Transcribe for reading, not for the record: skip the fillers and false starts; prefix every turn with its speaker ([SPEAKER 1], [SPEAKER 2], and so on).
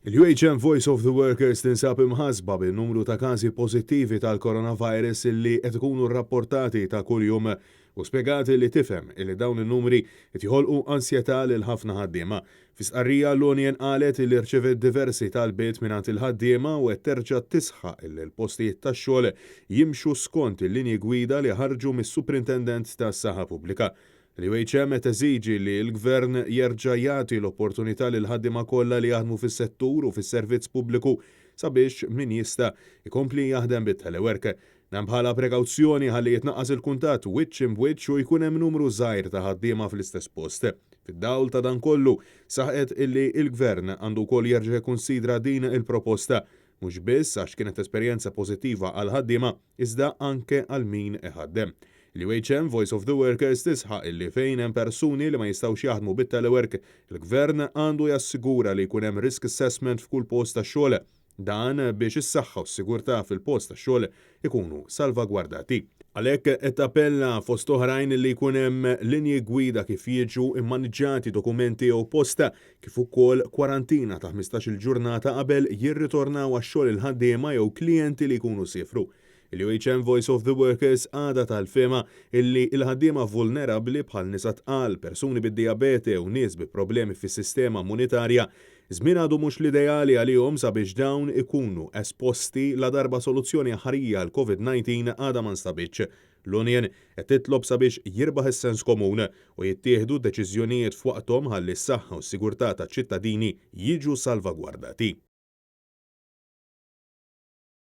[SPEAKER 1] Il-UHM Voice of the Workers tinsab imħasba bin-numru ta' każi pożittivi tal-coronavirus li qed ikunu rrapportati ta' kuljum u spjegati li tifhem li dawn in-numri qed joħolqu ansjetà lil ħafna ħaddiema. Fis-stqarrija l-Union qalet li rċevet diversi talbiet mingħand il-ħaddiema u qed terġa' tisħaq li l-postijiet tax-xogħol jimxu skont il-linji gwida li ħarġu mis-Superintendent tas-Saħħa Pubblika. L-UHM qed teżiġi li l-Gvern jerġa' jagħti l-opportunità lil ħaddiema kollha li jaħdmu fis-settur u fis-servizz pubbliku sabiex min jista' jkompli jaħdem bit-telework. Nam bħala prekawzjoni ħalli jitnaqqas il-kuntatt wiċċ imwiċċ u jkun hemm numru żgħir ta' ħaddiema fl-istess post. Fid-dawl ta' dan kollu saħqet illi l-Gvern għandu wkoll jerġa' jkunsidra din il-proposta mhux biss għax kienet esperjenza pożittiva għal ħaddiema iżda anke għal min iħaddem. L-UHM Voice of the Workers tisħaq illi fejn hemm persuni li ma jistgħux jaħdmu bit-telework, il-Gvern għandu jassigura li jkun hemm risk assessment f'kull post tax-xogħol. Dan biex is-saħħa u s-sigurtà fil-post tax-xogħol ikunu salvagwardati. Għalhekk qed tappella fost oħrajn li jkun hemm linji gwida kif jiġu immaniġġjati dokumenti jew posta kif ukoll kwarantina ta' 15-il ġurnata qabel jirritornaw għax-xogħol il-ħaddiema jew klijenti li jkunu sifru. Il-UHM Voice of the Workers għada tal-fema illi il-ħaddiema vulnerabbli bħal nisa tqal, persuni bid-diabete u nies bi problemi fis-sistema immunitarja żmien għadu mhux l-ideali għalihom sabiex dawn ikunu esposti la darba soluzzjoni ħarija għal COVID-19 għadha ma nstabitx. L-Union qed titlob sabiex jirbaħ is-sens komun u jittieħdu deċiżjonijiet f'waqthom ħalli s-saħħa u s-sigurtà taċ-ċittadini jiġu salvagwardati.